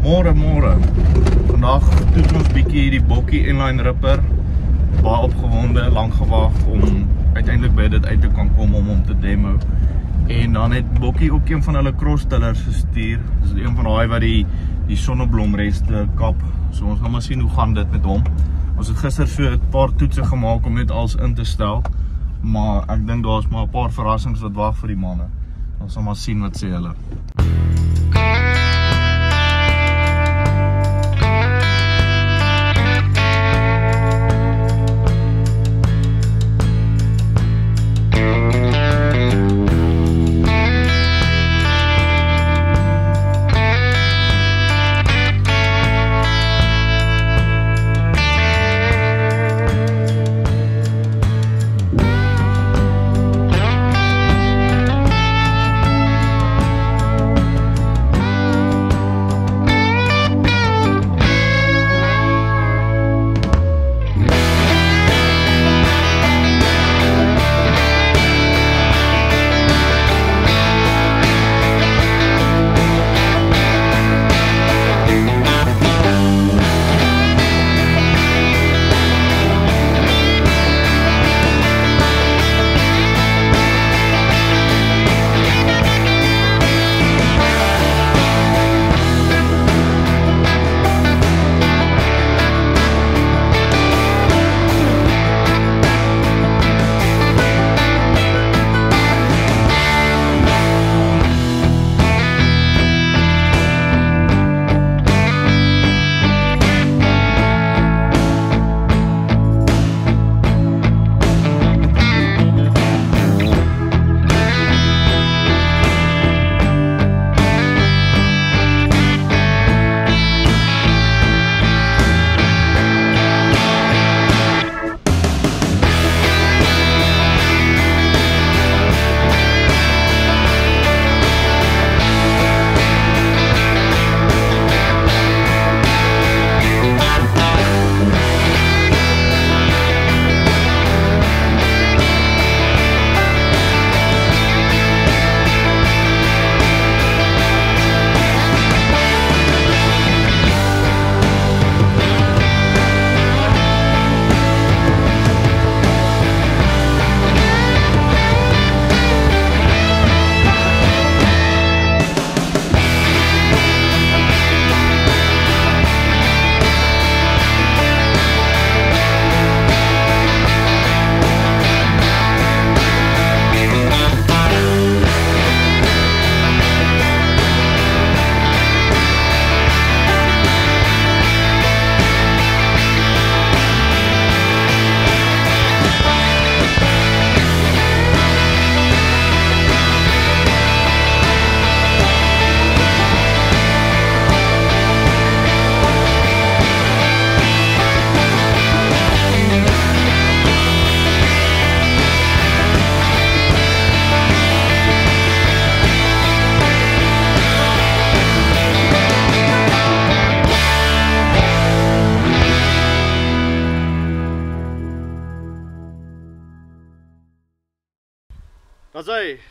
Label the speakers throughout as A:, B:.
A: Môre. Vandag toets ons bietjie die Bokkie Inline Ripper. Baie opgewonde, lank gewag om uiteindelik by dit uit te kan kom om te demo. En dan het Bokkie ook een van hulle cross-tillers gestuur. Dis een van daai wat die sonneblomreste kap. So ons gaan maar sien hoe gaan dit met hom. Ons het gister so 'n paar toetse gemaak om net alles in te stel. Maar ek dink daar's maar 'n paar verrassings wat wag vir die manne. Ons sal maar sien wat sê hulle.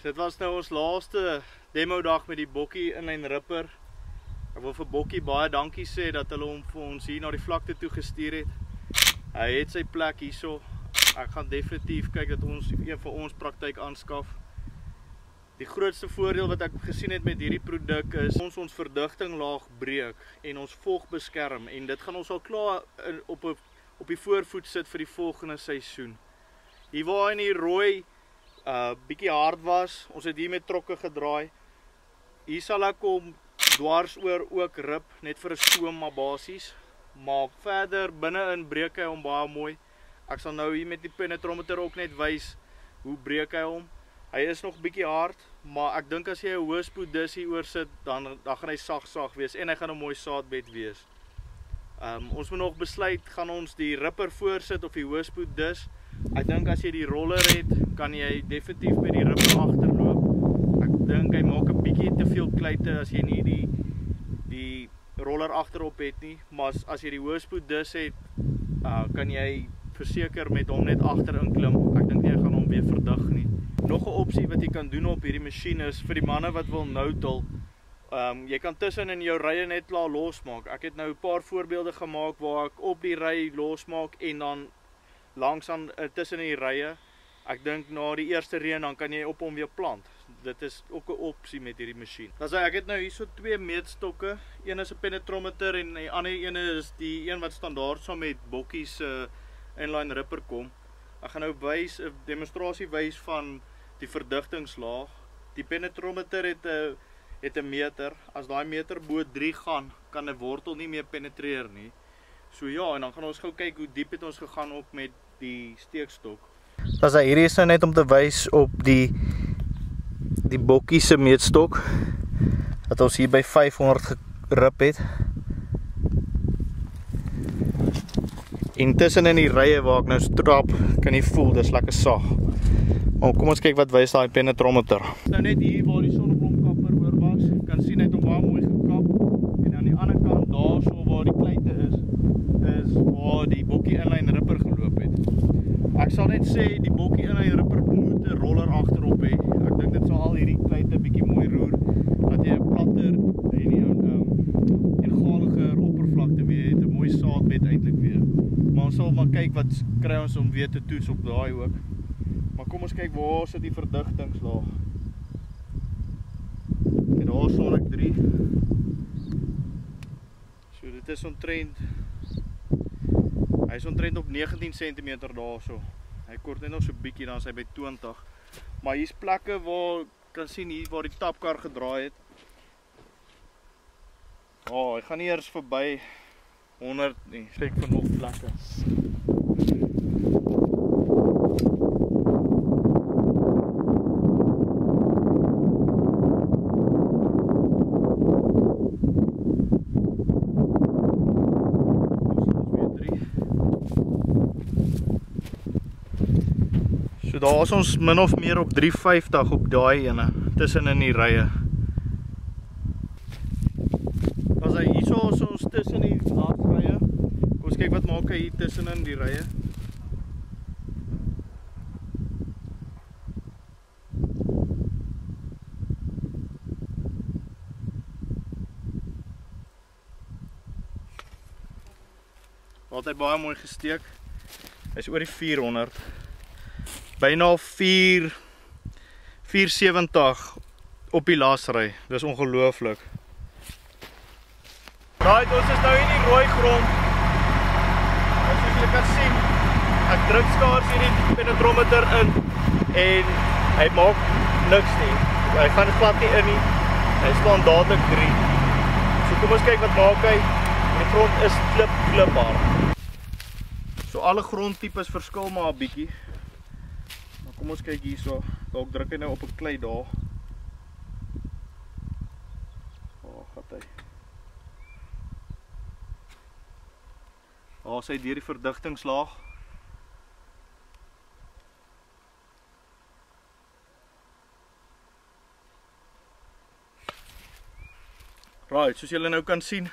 A: Dit was nou ons laaste demo dag met die Bokkie Inline Ripper. Ek wil vir Bokkie baie dankie sê dat hulle hom vir ons hier na die vlakte toe gestuur het. Hy het sy plek hierso. Ek gaan definitief kyk dat ons een vir ons praktyk aanskaf. Die grootste voordeel wat ek gesien het met hierdie produk is ons verdigtinglaag breek en ons vog beskerm, en dit gaan ons al klaar op die voorvoet sit vir die volgende seisoen. Hier waar in die rooi bietjie hard was, ons het hier met trokke gedraai. Hier sal ek hom dwars oor ook rip, net vir 'n stoom maar basies. Maar verder binne-in breek hy hom baie mooi. Ek sal nou hier met die penetrometer ook net wys hoe breek hy hom. Hy is nog bietjie hard, maar ek dink as jy 'n hoë spoed dis hier oor sit, dan gaan hy sag wees en hy gaan 'n mooi saadbed wees. Ons moet nog besluit, gaan ons die ripper voorsit of die hoë spoed dis. Ek dink as jy die roller het, kan jy definitief met die ripper agterloop. Ek dink hy maak 'n bietjie te veel kluite as jy nie die roller agterop het nie, maar as jy die hoë spoed dus het, kan jy verseker met hom net agterin klim. Ek dink jy gaan hom weer verdig nie. Nog 'n opsie wat jy kan doen op hierdie masjien is vir die manne wat wil nou-till. Jy kan tussen in jou rye net klaar losmaak. Ek het nou 'n paar voorbeelde gemaak waar ek op die ry losmaak en dan langs aan tussen in die rye. Ek dink na die eerste reën dan kan jy op hom weer plant. Dit is ook 'n opsie met hierdie masjien. Dan ek het nou hierso 2 meetstokke. Een is 'n penetrometer en die ander een is die een wat standaard saam met bokkies inline ripper kom. Ek gaan nou 'n demonstrasie wys van die verdigtingslaag. Die penetrometer het 'n meter. As daai meter bo 3 gaan, kan 'n wortel nie meer penetreer nie. So ja, en dan gaan ons gou kyk hoe diep het ons gegaan ook met die steekstok. Das hierdie is nou net om te wys op die bokkie se meetstok dat ons hier by 500 gerip het. En tussen in die rye waar ek nou trap, kan jy voel dis lekker sag. Maar kom ons kyk wat wys daai penetrometer. Nou net hier waar die sonneblomkapper oor was, kan sien hy het hom baie mooi gekap. En aan die ander kant daarso waar die kleite is waar die bokkie inline ripper geloop het. Ek sal net sê die bokkie inline ripper moet 'n roller agterop hê. Ek dink dit sal al hierdie kleite bietjie mooi roer dat jy 'n platter en egaliger oppervlakte weer het, 'n mooi saadbed eintlik weer. Maar ons sal maar kyk wat kry ons om weer te toets op daai ook. Maar kom ons kyk waar sit die verdigtingslaag. En daar staan ek 3. So dit is omtrent hy is omtrent op 19 cm daarso. Hy kort net nog so bietjie dan is hy by 20. Maar hier's plekke waar kan sien hier waar die tapkar gedraai het. Hy gaan nie eers verby 100 nie. Kyk vir nog plekke. So daar is ons min of meer op 350 op daai ene, tussen in die rye. As hy hierso is ons tussen die rye. Kom ons kyk wat maak hy hier tussen in die rye. Wat hy baie mooi gesteek. Hy is oor die 400. Byna 470 op die lasry. Dis ongelooflik. Right, ons is nou in die rooi grond. As jy kan sien, ek druk skaars hierdie penetrometer in en hy maak niks nie. Hy gaan glad nie in nie. Hy staan dadelik 3. So kom ons kyk wat maak hy. Die grond is kliphard. So alle grondtipes verskil maar 'n bietjie. Kom ons kyk hierso, dalk druk hy nou op 'n klei daar. Gaat hy. Daar is hy deur die verdigtingslaag. Right, soos julle nou kan sien,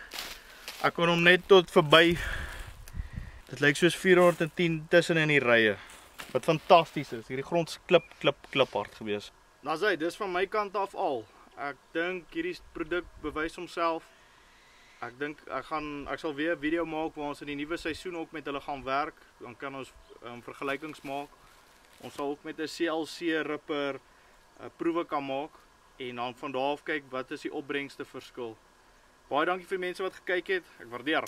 A: ek kon hom net tot verby. Dit lyk soos 410 tussen in die rye. Wat fantasties is, hierdie grond is kliphard gewees. Nou dis van my kant af al. Ek dink hierdie produk bewys homself. Ek dink ek sal weer 'n video maak waar ons in die nuwe seisoen ook met hulle gaan werk. Dan kan ons vergelykings maak. Ons sal ook met 'n CLC ripper proewe kan maak en dan van daar af kyk wat is die opbrengste verskil. Baie dankie vir die mense wat gekyk het. Ek waardeer.